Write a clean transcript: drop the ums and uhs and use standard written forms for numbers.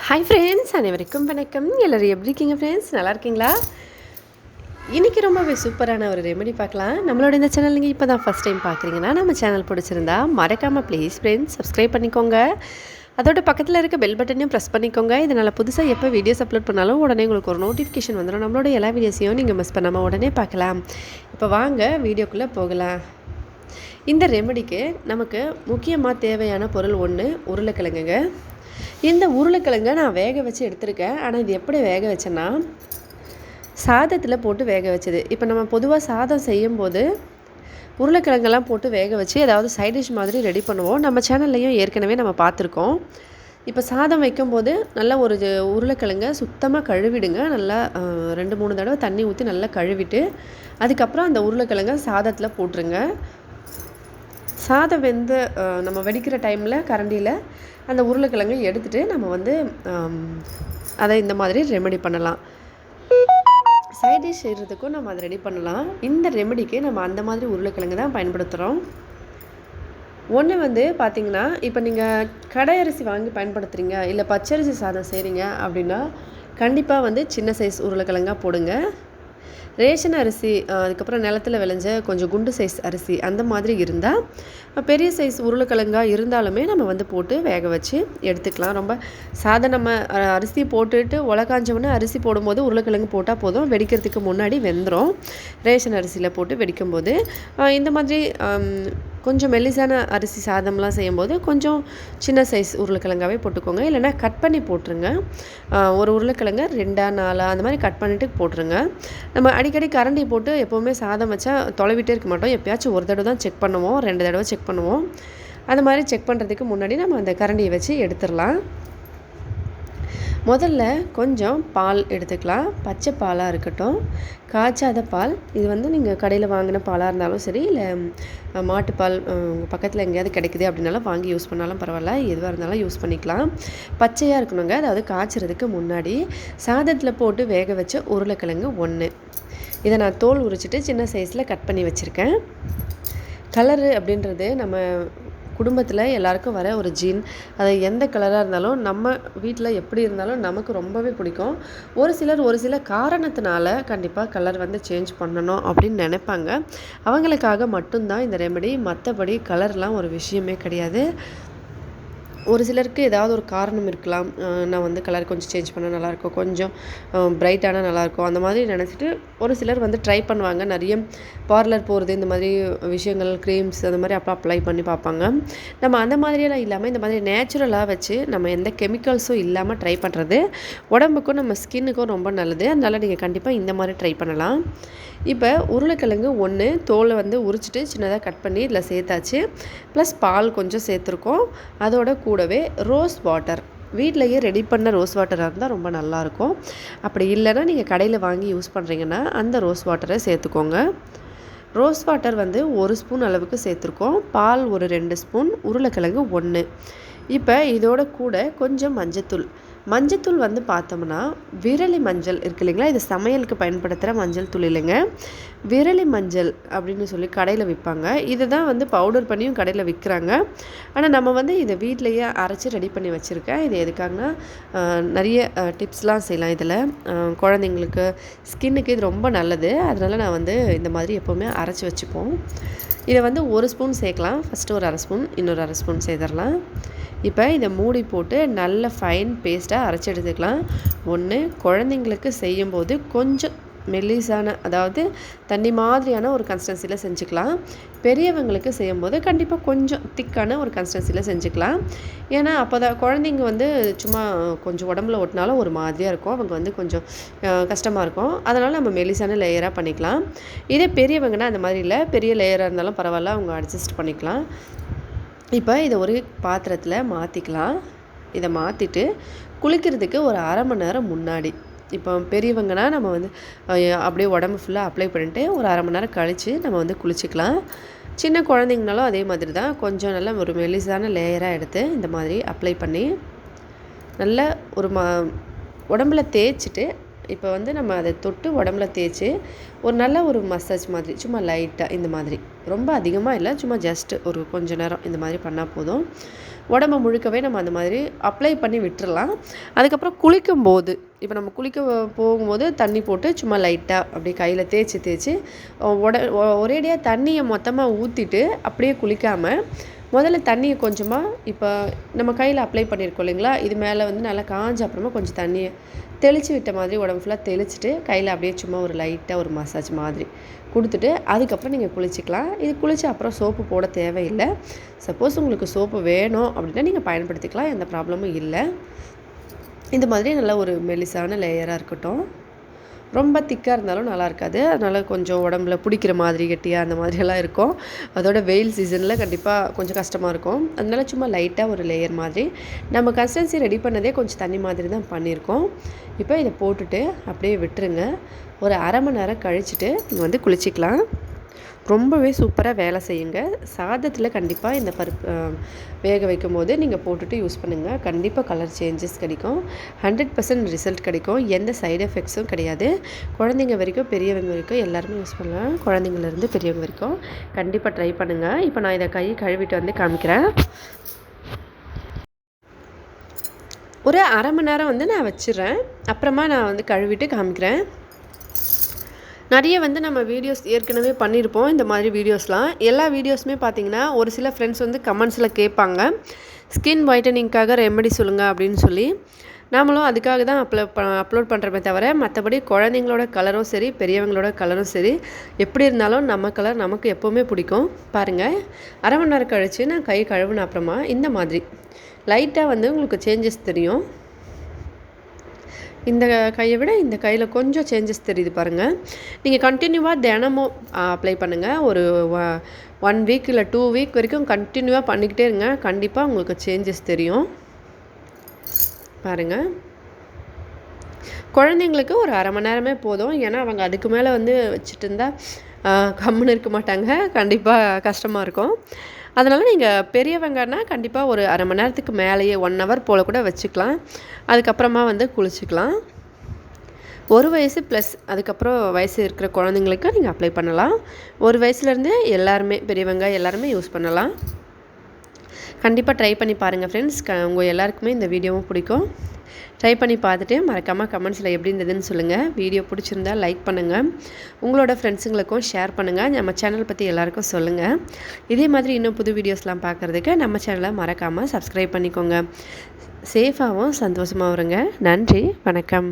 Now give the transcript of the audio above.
Hi friends, அனைவருக்கும் வணக்கம். எல்லோரும் எப்படி இருக்கீங்க ஃப்ரெண்ட்ஸ்? நல்லா இருக்கீங்களா? இன்றைக்கி ரொம்பவே சூப்பரான ஒரு ரெமெடி பார்க்கலாம். நம்மளோட இந்த சேனல் நீங்கள் இப்போ தான் ஃபஸ்ட் டைம் பார்க்குறீங்கன்னா நம்ம சேனல் பிடிச்சிருந்தா மறக்காமல் ப்ளீஸ் ஃப்ரெண்ட்ஸ் சப்ஸ்கிரைப் பண்ணிக்கோங்க. அதோட பக்கத்தில் இருக்க பெல் பட்டனையும் ப்ரெஸ் பண்ணிக்கோங்க. இதனால் புதுசாக எப்போ வீடியோஸ் அப்லோட் பண்ணாலும் உடனே உங்களுக்கு ஒரு நோட்டிஃபிகேஷன் வந்துடும். நம்மளோட எல்லா வீடியோஸையும் நீங்கள் மிஸ் பண்ணாமல் உடனே பார்க்கலாம். இப்போ வாங்க வீடியோக்குள்ளே போகலாம். இந்த ரெமெடிக்கு நமக்கு முக்கியமாக தேவையான பொருள் ஒன்று உருளைக்கிழங்குங்க. இந்த உருளைக்கிழங்கை நான் வேக வச்சு எடுத்திருக்கேன். ஆனால் இது எப்படி வேக வச்சேன்னா சாதத்தில் போட்டு வேக வச்சது. இப்போ நம்ம பொதுவாக சாதம் செய்யும்போது உருளைக்கிழங்கெல்லாம் போட்டு வேக வச்சு ஏதாவது சைட் டிஷ் மாதிரி ரெடி பண்ணுவோம். நம்ம சேனல்லையும் ஏற்கனவே நம்ம பார்த்துருக்கோம். இப்போ சாதம் வைக்கும்போது நல்லா ஒரு உருளைக்கிழங்கை சுத்தமாக கழுவிடுங்க. நல்லா 2-3 தடவை தண்ணி ஊற்றி நல்லா கழுவிட்டு அதுக்கப்புறம் அந்த உருளைக்கிழங்கை சாதத்தில் போட்டுருங்க. சாதம் வெந்து நம்ம வெடிக்கிற டைமில் கரண்டியில் அந்த உருளைக்கிழங்கை எடுத்துகிட்டு நம்ம அதை இந்த மாதிரி ரெமெடி பண்ணலாம். சைட் டிஷ் செய்கிறதுக்கும் நம்ம அதை ரெடி பண்ணலாம். இந்த ரெமெடிக்கு நம்ம அந்த மாதிரி உருளைக்கிழங்கு தான் பயன்படுத்துகிறோம். ஒன்று பார்த்திங்கன்னா, இப்போ நீங்கள் கடை அரிசி வாங்கி பயன்படுத்துகிறீங்க, இல்லை பச்சரிசி சாதம் செய்கிறீங்க அப்படின்னா கண்டிப்பாக சின்ன சைஸ் உருளைக்கிழங்கா போடுங்க. ரேஷன் அரிசி, அதுக்கப்புறம் நிலத்தில் விளைஞ்ச கொஞ்சம் குண்டு சைஸ் அரிசி அந்த மாதிரி இருந்தால் பெரிய சைஸ் உருளைக்கிழங்காக இருந்தாலுமே நம்ம போட்டு வேக வச்சு எடுத்துக்கலாம். ரொம்ப நம்ம அரிசி போட்டுட்டு உலகாஞ்சோன்னு அரிசி போடும்போது உருளைக்கிழங்கு போட்டால் போதும், வெடிக்கிறதுக்கு முன்னாடி வெந்துடும். ரேஷன் அரிசியில் போட்டு வெடிக்கும்போது இந்த மாதிரி கொஞ்சம் மெல்லிசான அரிசி சாதம்லாம் செய்யும்போது கொஞ்சம் சின்ன சைஸ் உருளைக்கிழங்காவே போட்டுக்கோங்க. இல்லைனா கட் பண்ணி போட்டுருங்க. ஒரு உருளைக்கிழங்கு 2-4 அந்த மாதிரி கட் பண்ணிவிட்டு போட்டுருங்க. நம்ம அடிக்கடி கரண்டி போட்டு எப்போவுமே சாதம் வச்சா தொலைவிட்டே இருக்க மாட்டோம். எப்போயாச்சும் ஒரு தடவை தான் செக் பண்ணுவோம், 2 தடவை செக் பண்ணுவோம். அந்த மாதிரி செக் பண்ணுறதுக்கு முன்னாடி நம்ம அந்த கரண்டியை வச்சு எடுத்துடலாம். முதல்ல கொஞ்சம் பால் எடுத்துக்கலாம். பச்சை பாலாக இருக்கட்டும், காய்ச்சாத பால். இது நீங்கள் கடையில் வாங்கின பாலாக இருந்தாலும் சரி, இல்லை மாட்டுப்பால் உங்கள் பக்கத்தில் எங்கேயாவது கிடைக்குது அப்படின்னாலும் வாங்கி யூஸ் பண்ணாலும் பரவாயில்ல, எதுவாக இருந்தாலும் யூஸ் பண்ணிக்கலாம். பச்சையாக இருக்கணுங்க. அதாவது காய்ச்சறதுக்கு முன்னாடி சாதத்தில் போட்டு வேக வச்ச உருளைக்கிழங்கு 1. இதை நான் தோல் உரிச்சிட்டு சின்ன சைஸில் கட் பண்ணி வச்சுருக்கேன். கலரு அப்படின்றது நம்ம குடும்பத்தில் எல்லாருக்கும் வர ஒரு ஜீன். அது எந்த கலராக இருந்தாலும் நம்ம வீட்டில் எப்படி இருந்தாலும் நமக்கு ரொம்பவே பிடிக்கும். ஒரு சில காரணத்தினால கண்டிப்பாக கலர் சேஞ்ச் பண்ணணும் அப்படின்னு நினைப்பாங்க. அவங்களுக்காக மட்டும்தான் இந்த ரெமெடி. மற்றபடி கலர்லாம் ஒரு விஷயமே கிடையாது. ஒரு சிலருக்கு ஏதாவது ஒரு காரணம் இருக்கலாம். நான் கலர் கொஞ்சம் சேஞ்ச் பண்ணால் நல்லாயிருக்கும், கொஞ்சம் பிரைட்டானால் நல்லாயிருக்கும், அந்த மாதிரி நினச்சிட்டு ஒரு சிலர் ட்ரை பண்ணுவாங்க. நிறைய பார்லர் போகிறது, இந்த மாதிரி விஷயங்கள், க்ரீம்ஸ் அந்த மாதிரி அப்ளை பண்ணி பார்ப்பாங்க. நம்ம அந்த மாதிரியெல்லாம் இல்லாமல் இந்த மாதிரி நேச்சுரலாக வச்சு நம்ம எந்த கெமிக்கல்ஸும் இல்லாமல் ட்ரை பண்ணுறது உடம்புக்கும் நம்ம ஸ்கின்னுக்கும் ரொம்ப நல்லது. அதனால் நீங்கள் கண்டிப்பாக இந்த மாதிரி ட்ரை பண்ணலாம். இப்போ உருளைக்கிழங்கு 1 தோலை உரிச்சிட்டு சின்னதாக கட் பண்ணி இதில் சேர்த்தாச்சு. ப்ளஸ் பால் கொஞ்சம் சேர்த்துருக்கோம். அதோட கூடவே ரோஸ் வாட்டர், வீட்டிலையே ரெடி பண்ண ரோஸ் வாட்டராக இருந்தால் ரொம்ப நல்லாயிருக்கும். அப்படி இல்லைன்னா நீங்கள் கடையில் வாங்கி யூஸ் பண்ணுறீங்கன்னா அந்த ரோஸ் வாட்டரை சேர்த்துக்கோங்க. ரோஸ் வாட்டர் 1 ஸ்பூன் அளவுக்கு சேர்த்துருக்கோம். பால் ஒரு 2 ஸ்பூன், உருளைக்கிழங்கு 1. இப்போ இதோட கூட கொஞ்சம் மஞ்சத்தூள் பார்த்தோம்னா விரலி மஞ்சள் இருக்கு இல்லைங்களா, இது சமையலுக்கு பயன்படுத்துகிற மஞ்சள் தூள் இல்லைங்க, விரலி மஞ்சள் அப்படின்னு சொல்லி கடையில் விற்பாங்க. இதை தான் பவுடர் பண்ணியும் கடையில் விற்கிறாங்க. ஆனால் நம்ம இதை வீட்டிலையே அரைச்சி ரெடி பண்ணி வச்சுருக்கேன். இது எதுக்காகனா நிறைய டிப்ஸ்லாம் செய்யலாம் இதில். குழந்தைங்களுக்கு ஸ்கின்னுக்கு இது ரொம்ப நல்லது. அதனால் நான் இந்த மாதிரி எப்போவுமே அரைச்சி வச்சுப்போம். இதை 1 ஸ்பூன் சேர்க்கலாம். ஃபஸ்ட்டு ஒரு 1/2 ஸ்பூன், இன்னொரு 1/2 ஸ்பூன் சேர்த்துடலாம். இப்போ இதை மூடி போட்டு நல்ல ஃபைன் பேஸ்ட்டாக அரைச்சி எடுத்துக்கலாம். குழந்தைங்களுக்கு செய்யும்போது கொஞ்சம் மெல்லிசான, அதாவது தண்ணி மாதிரியான ஒரு கன்சிஸ்டன்சியில் செஞ்சுக்கலாம். பெரியவங்களுக்கு செய்யும்போது கண்டிப்பாக கொஞ்சம் திக்கான ஒரு கன்சிஸ்டன்சியில் செஞ்சுக்கலாம். ஏன்னா அப்போ தான் குழந்தைங்க சும்மா கொஞ்சம் உடம்புல ஒட்டினாலும் ஒரு மாதிரியாக இருக்கும், அவங்க கொஞ்சம் கஷ்டமாக இருக்கும். அதனால் நம்ம மெல்லிசான லேயராக பண்ணிக்கலாம். இதே பெரியவங்கன்னா அந்த மாதிரி இல்லை, பெரிய லேயராக இருந்தாலும் பரவாயில்ல, அவங்க அட்ஜஸ்ட் பண்ணிக்கலாம். இப்போ இதை ஒரு பாத்திரத்தில் மாற்றிக்கலாம். இதை மாற்றிட்டு குளிக்கிறதுக்கு ஒரு 1/2 மணி நேரம் முன்னாடி, இப்போ பெரியவங்கன்னா நம்ம அப்படியே உடம்பு ஃபுல்லாக அப்ளை பண்ணிவிட்டு ஒரு 1/2 மணி நேரம் கழித்து நம்ம குளிச்சிக்கலாம். சின்ன குழந்தைங்கனாலும் அதே மாதிரி தான், கொஞ்சம் நல்லா ஒரு மெல்லிசான லேயராக எடுத்து இந்த மாதிரி அப்ளை பண்ணி நல்லா ஒரு உடம்புல தேய்ச்சிட்டு இப்போ வந்து நம்ம அதை தொட்டு உடம்புல தேய்ச்சி ஒரு நல்ல ஒரு மசாஜ் மாதிரி சும்மா லைட்டாக இந்த மாதிரி, ரொம்ப அதிகமாக இல்லை, சும்மா ஜஸ்ட் ஒரு கொஞ்ச நேரம் இந்த மாதிரி பண்ணால் போதும். உடம்பு முழுக்கவே நம்ம அந்த மாதிரி அப்ளை பண்ணி விட்டுறலாம். அதுக்கப்புறம் குளிக்கும்போது, இப்போ நம்ம குளிக்க போகும்போது தண்ணி போட்டு சும்மா லைட்டாக அப்படியே கையில் தேய்ச்சி ஒரேடியாக தண்ணியை மொத்தமாக ஊற்றிட்டு அப்படியே குளிக்காமல் முதல்ல தண்ணியை கொஞ்சமாக இப்போ நம்ம கையில் அப்ளை பண்ணியிருக்கோம் இல்லைங்களா, இது மேலே வந்து நல்லா காஞ்ச அப்புறமா கொஞ்சம் தண்ணியை தெளித்து விட்ட மாதிரி உடம்பு ஃபுல்லாக தெளிச்சுட்டு கையில் அப்படியே சும்மா ஒரு லைட்டாக ஒரு மசாஜ் மாதிரி கொடுத்துட்டு அதுக்கப்புறம் நீங்கள் குளிச்சிக்கலாம். இது குளித்து அப்புறம் சோப்பு போட தேவையில்லை. சப்போஸ் உங்களுக்கு சோப்பு வேணும் அப்படின்னா நீங்கள் பயன்படுத்திக்கலாம், எந்த ப்ராப்ளமும் இல்லை. இந்த மாதிரி நல்லா ஒரு மெலிசான லேயராக இருக்கட்டும். ரொம்ப திக்காக இருந்தாலும் நல்லா இருக்காது. அதனால் கொஞ்சம் உடம்புல பிடிக்கிற மாதிரி கெட்டியாக அந்த மாதிரியெல்லாம் இருக்கும். அதோட வெயில் சீசனில் கண்டிப்பாக கொஞ்சம் கஷ்டமாக இருக்கும். அதனால சும்மா லைட்டாக ஒரு லேயர் மாதிரி நம்ம கன்சிஸ்டன்சி ரெடி பண்ணதே கொஞ்சம் தண்ணி மாதிரி தான் பண்ணியிருக்கோம். இப்போ இதை போட்டுட்டு அப்படியே விட்டுருங்க. ஒரு அரை மணி நேரம் கழிச்சுட்டு நீங்கள் வந்து குளிச்சிக்கலாம். ரொம்பவே சூப்பராக வேலை செய்யுங்க. சாதத்தில் கண்டிப்பாக இந்த பருப்பு வேக வைக்கும்போது நீங்கள் போட்டுட்டு யூஸ் பண்ணுங்கள். கண்டிப்பாக கலர் சேஞ்சஸ் கிடைக்கும். 100% ரிசல்ட் கிடைக்கும். எந்த சைடு எஃபெக்ட்ஸும் கிடையாது. குழந்தைங்க வரைக்கும் பெரியவங்க வரைக்கும் எல்லாருமே யூஸ் பண்ணலாம். குழந்தைங்கள்லேருந்து பெரியவங்க வரைக்கும் கண்டிப்பாக ட்ரை பண்ணுங்கள். இப்போ நான் இதை கை கழுவிட்டு வந்து காமிக்கிறேன். ஒரு அரை மணி நேரம் வந்து நான் வச்சிடுறேன். அப்புறமா நான் வந்து கழுவிட்டு காமிக்கிறேன். நிறைய வந்து நம்ம வீடியோஸ் ஏற்கனவே பண்ணியிருப்போம். இந்த மாதிரி வீடியோஸ்லாம் எல்லா வீடியோஸுமே பார்த்திங்கன்னா ஒரு சில ஃப்ரெண்ட்ஸ் வந்து கமெண்ட்ஸில் கேட்பாங்க, ஸ்கின் ஒயிட்டனிங்காக ரெமெடி சொல்லுங்கள் அப்படின்னு சொல்லி. நாமளும் அதுக்காக தான் அப்லோட் பண்ணுறமே தவிர மற்றபடி குழந்தைங்களோட கலரும் சரி, பெரியவங்களோட கலரும் சரி, எப்படி இருந்தாலும் நம்ம கலர் நமக்கு எப்போவுமே பிடிக்கும். பாருங்கள், அரை மணி நேரம் கழித்து நான் கை கழுவின அப்புறமா இந்த மாதிரி லைட்டாக வந்து உங்களுக்கு சேஞ்சஸ் தெரியும். இந்த கையை விட இந்த கையில் கொஞ்சம் சேஞ்சஸ் தெரியுது பாருங்கள். நீங்கள் கண்டினியூவாக தினமும் அப்ளை பண்ணுங்கள். ஒரு 1 வீக் இல்லை 2 வீக் வரைக்கும் கண்டினியூவாக பண்ணிக்கிட்டே இருங்க. கண்டிப்பாக உங்களுக்கு சேஞ்சஸ் தெரியும். பாருங்கள், குழந்தைங்களுக்கு ஒரு அரை மணி நேரமே போதும். ஏன்னா அவங்க அதுக்கு மேலே வந்து வச்சுட்டு இருந்தால் கம்முன்னு இருக்க மாட்டாங்க. கண்டிப்பாக கஷ்டமாக இருக்கும். அதனால் நீங்கள் பெரியவங்கன்னா கண்டிப்பாக ஒரு அரை மணி நேரத்துக்கு மேலேயே 1 ஹவர் போல் கூட வச்சுக்கலாம். அதுக்கப்புறமா வந்து குளிச்சிக்கலாம். 1 வயசு ப்ளஸ் அதுக்கப்புறம் வயசு இருக்கிற குழந்தைங்களுக்கு நீங்கள் அப்ளை பண்ணலாம். 1 வயசுலேருந்து எல்லாருமே பெரியவங்க எல்லாருமே யூஸ் பண்ணலாம். கண்டிப்பாக ட்ரை பண்ணி பாருங்கள் ஃப்ரெண்ட்ஸ். உங்கள் எல்லாருக்குமே இந்த வீடியோவும் பிடிக்கும். ட்ரை பண்ணி பார்த்துட்டு மறக்காமல் கமெண்ட்ஸில் எப்படி இருந்ததுன்னு சொல்லுங்கள். வீடியோ பிடிச்சிருந்தா லைக் பண்ணுங்கள். உங்களோட ஃப்ரெண்ட்ஸுங்களுக்கும் ஷேர் பண்ணுங்கள். நம்ம சேனல் பற்றி எல்லாருக்கும் சொல்லுங்கள். இதே மாதிரி இன்னும் புது வீடியோஸ்லாம் பார்க்குறதுக்கு நம்ம சேனலை மறக்காமல் சப்ஸ்கிரைப் பண்ணிக்கோங்க. சேஃபாகவும் சந்தோஷமாகவும் இருங்க. நன்றி, வணக்கம்.